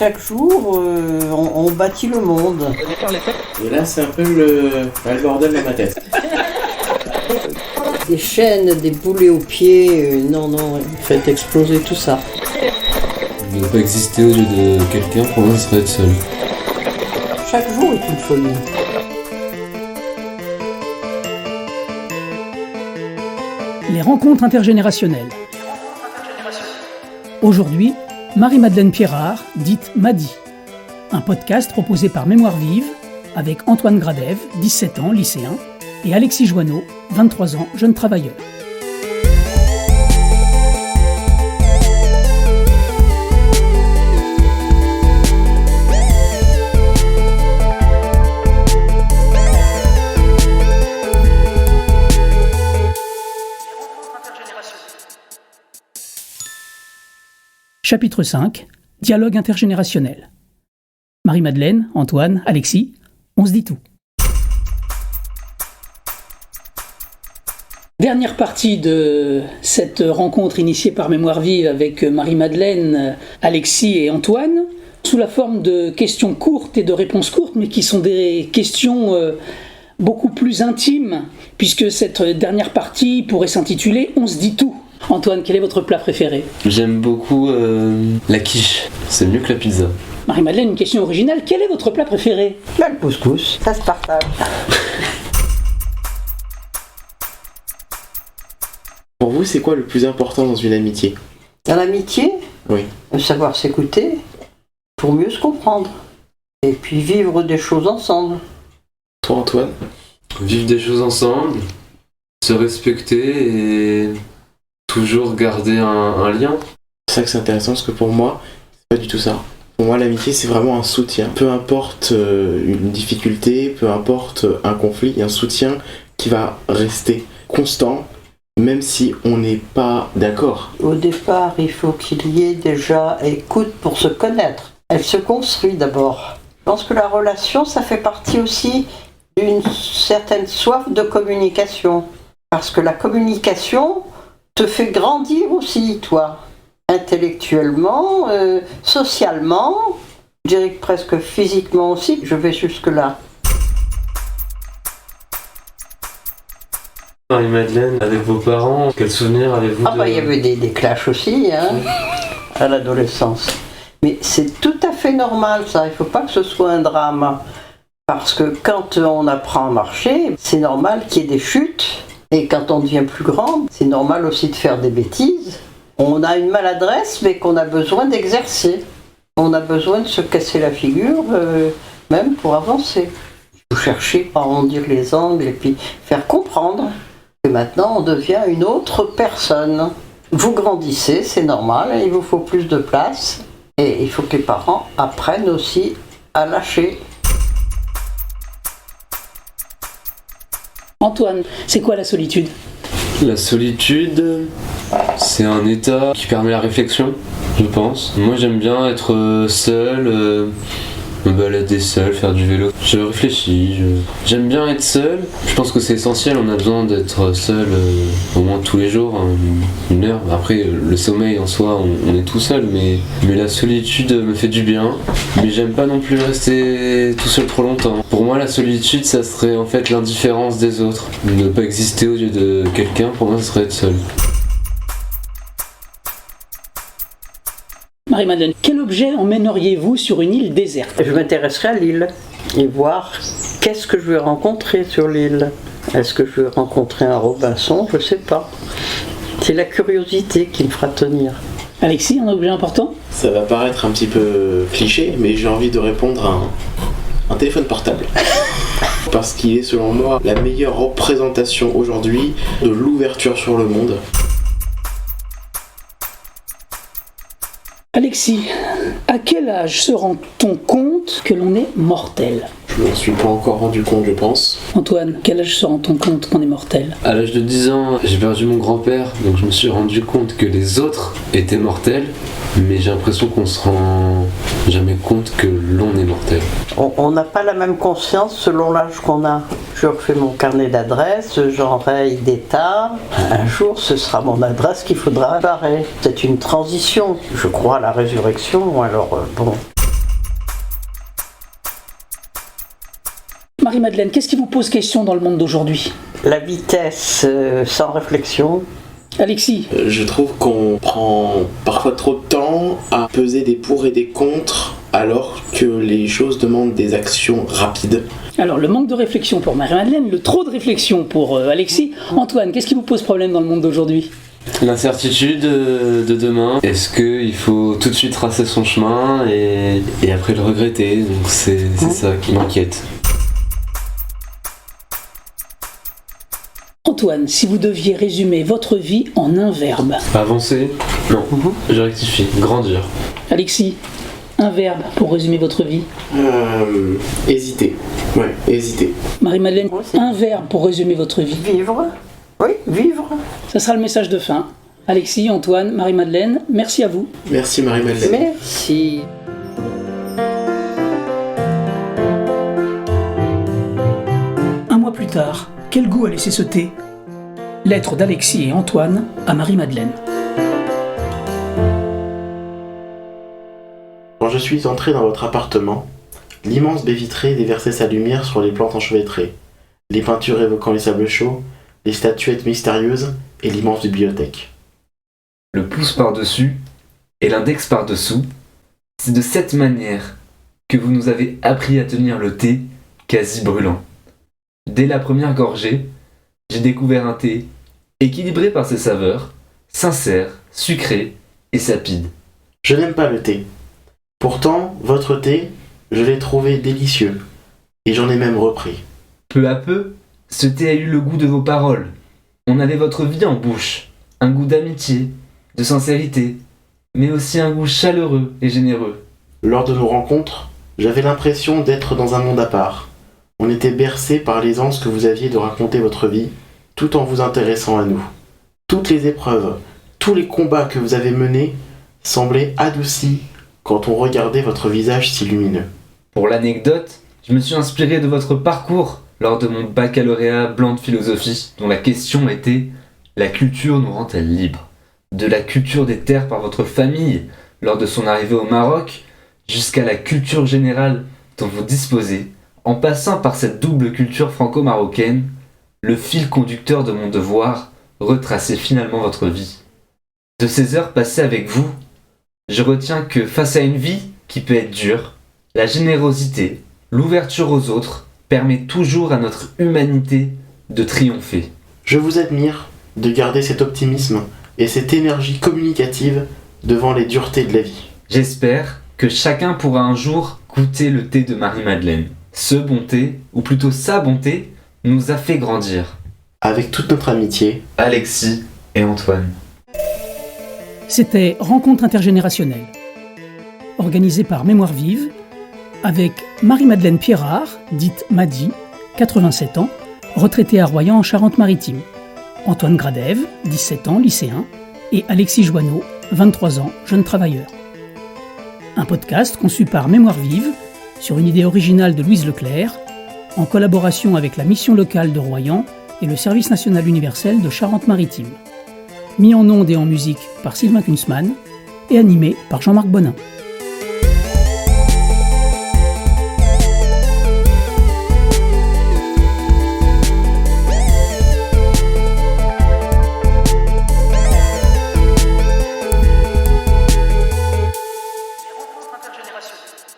Chaque jour, on bâtit le monde. Et là, c'est un peu le bordel dans ma tête. Des chaînes, des boulets aux pieds, non, faites exploser tout ça. Ne pas exister aux yeux de quelqu'un, pour moi, ce serait être seul. Chaque jour est une folie. Les rencontres intergénérationnelles. Aujourd'hui, Marie-Madeleine Pierrard, dite Madi. Un podcast proposé par Mémoire Vive avec Antoine Gradev, 17 ans, lycéen, et Alexis Joanneau, 23 ans, jeune travailleur. Chapitre 5. Dialogue intergénérationnel. Marie-Madeleine, Antoine, Alexis, on se dit tout. Dernière partie de cette rencontre initiée par Mémoire Vive avec Marie-Madeleine, Alexis et Antoine, sous la forme de questions courtes et de réponses courtes, mais qui sont des questions beaucoup plus intimes, puisque cette dernière partie pourrait s'intituler « On se dit tout ». Antoine, quel est votre plat préféré ? J'aime beaucoup la quiche, c'est mieux que la pizza. Marie-Madeleine, une question originale, quel est votre plat préféré ? Le couscous, ça se partage. Pour vous, c'est quoi le plus important dans une amitié ? Dans l'amitié, Oui. savoir s'écouter pour mieux se comprendre. Et puis vivre des choses ensemble. Toi, Antoine ? Vivre des choses ensemble, se respecter et toujours garder un lien. C'est ça que c'est intéressant, parce que pour moi, c'est pas du tout ça. Pour moi, l'amitié, c'est vraiment un soutien. Peu importe une difficulté, peu importe un conflit, il y a un soutien qui va rester constant, même si on n'est pas d'accord. Au départ, il faut qu'il y ait déjà écoute pour se connaître. Elle se construit d'abord. Je pense que la relation, ça fait partie aussi d'une certaine soif de communication. Parce que la communication te fait grandir aussi, toi. Intellectuellement, socialement, je dirais que presque physiquement aussi, je vais jusque-là. Marie-Madeleine, avec vos parents, quels souvenirs avez-vous Il y avait des clashs aussi, à l'adolescence. Mais c'est tout à fait normal, ça. Il ne faut pas que ce soit un drame. Parce que quand on apprend à marcher, c'est normal qu'il y ait des chutes. Et quand on devient plus grand, c'est normal aussi de faire des bêtises. On a une maladresse, mais qu'on a besoin d'exercer. On a besoin de se casser la figure, même pour avancer. Il faut chercher à arrondir les angles et puis faire comprendre que maintenant on devient une autre personne. Vous grandissez, c'est normal, il vous faut plus de place. Et il faut que les parents apprennent aussi à lâcher. Antoine, c'est quoi la solitude ? La solitude, c'est un état qui permet la réflexion, je pense. Moi, j'aime bien être seul, me balader seul, faire du vélo. Je réfléchis, j'aime bien être seul. Je pense que c'est essentiel, on a besoin d'être seul au moins tous les jours, une heure. Après, le sommeil en soi, on est tout seul, mais la solitude me fait du bien. Mais j'aime pas non plus rester tout seul trop longtemps. Pour moi, la solitude, ça serait en fait l'indifférence des autres. Ne pas exister aux yeux de quelqu'un, pour moi, ça serait être seul. Marie-Madeleine, quel objet emmèneriez-vous sur une île déserte ? Je m'intéresserai à l'île et voir qu'est-ce que je vais rencontrer sur l'île. Est-ce que je vais rencontrer un Robinson ? Je ne sais pas. C'est la curiosité qui me fera tenir. Alexis, un objet important ? Ça va paraître un petit peu cliché, mais j'ai envie de répondre à un téléphone portable. Parce qu'il est, selon moi, la meilleure représentation aujourd'hui de l'ouverture sur le monde. Alexis, à quel âge se rend-on compte que l'on est mortel ? Je m'en suis pas encore rendu compte, je pense. Antoine, quel âge se rend-on compte qu'on est mortel ? À l'âge de 10 ans, j'ai perdu mon grand-père, donc je me suis rendu compte que les autres étaient mortels, mais j'ai l'impression qu'on se rend jamais compte que l'on est mortel. On n'a pas la même conscience selon l'âge qu'on a. Je refais mon carnet d'adresses, j'enraye d'état. Un jour, ce sera mon adresse qu'il faudra barrer. C'est une transition. Je crois à la résurrection, alors bon. Marie-Madeleine, qu'est-ce qui vous pose question dans le monde d'aujourd'hui? La vitesse sans réflexion. Alexis? Je trouve qu'on prend parfois trop de temps à peser des pour et des contre alors que les choses demandent des actions rapides. Alors, le manque de réflexion pour Marie-Madeleine, le trop de réflexion pour Alexis. Antoine, qu'est-ce qui vous pose problème dans le monde d'aujourd'hui? L'incertitude de demain. Est-ce qu'il faut tout de suite tracer son chemin et après le regretter? Donc c'est ça qui m'inquiète. Antoine, si vous deviez résumer votre vie en un verbe. Avancer? Non, je rectifie. Grandir. Alexis, un verbe pour résumer votre vie. Hésiter. Ouais, hésiter. Marie-Madeleine, Moi aussi. un verbe pour résumer votre vie. Vivre. Oui, vivre. Ça sera le message de fin. Alexis, Antoine, Marie-Madeleine, merci à vous. Merci Marie-Madeleine. Merci. Un mois plus tard, quel goût a laissé ce thé? Lettre d'Alexis et Antoine à Marie-Madeleine. Quand je suis entré dans votre appartement, l'immense baie vitrée déversait sa lumière sur les plantes enchevêtrées, les peintures évoquant les sables chauds, les statuettes mystérieuses et l'immense bibliothèque. Le pouce par-dessus et l'index par-dessous, c'est de cette manière que vous nous avez appris à tenir le thé quasi brûlant. Dès la première gorgée, j'ai découvert un thé équilibré par ses saveurs, sincère, sucré et sapide. Je n'aime pas le thé. Pourtant, votre thé, je l'ai trouvé délicieux, et j'en ai même repris. Peu à peu, ce thé a eu le goût de vos paroles. On avait votre vie en bouche, un goût d'amitié, de sincérité, mais aussi un goût chaleureux et généreux. Lors de nos rencontres, j'avais l'impression d'être dans un monde à part. On était bercé par l'aisance que vous aviez de raconter votre vie, tout en vous intéressant à nous. Toutes les épreuves, tous les combats que vous avez menés semblaient adoucis quand on regardait votre visage si lumineux. Pour l'anecdote, je me suis inspiré de votre parcours lors de mon baccalauréat blanc de philosophie, dont la question était « La culture nous rend-elle libres ?» De la culture des terres par votre famille lors de son arrivée au Maroc, jusqu'à la culture générale dont vous disposez, en passant par cette double culture franco-marocaine, le fil conducteur de mon devoir retraçait finalement votre vie. De ces heures passées avec vous, je retiens que face à une vie qui peut être dure, la générosité, l'ouverture aux autres permet toujours à notre humanité de triompher. Je vous admire de garder cet optimisme et cette énergie communicative devant les duretés de la vie. J'espère que chacun pourra un jour goûter le thé de Marie-Madeleine. Ce bon thé, ou plutôt sa bonté, nous a fait grandir. Avec toute notre amitié, Alexis et Antoine. C'était Rencontre intergénérationnelle, organisée par Mémoire Vive, avec Marie-Madeleine Pierrard, dite Madi, 87 ans, retraitée à Royan en Charente-Maritime, Antoine Gradev, 17 ans, lycéen, et Alexis Joanneau, 23 ans, jeune travailleur. Un podcast conçu par Mémoire Vive, sur une idée originale de Louise Leclerc, en collaboration avec la mission locale de Royan et le Service national universel de Charente-Maritime. Mis en ondes et en musique par Sylvain Kunzmann et animé par Jean-Marc Bonin. Rencontre intergénérationnelle.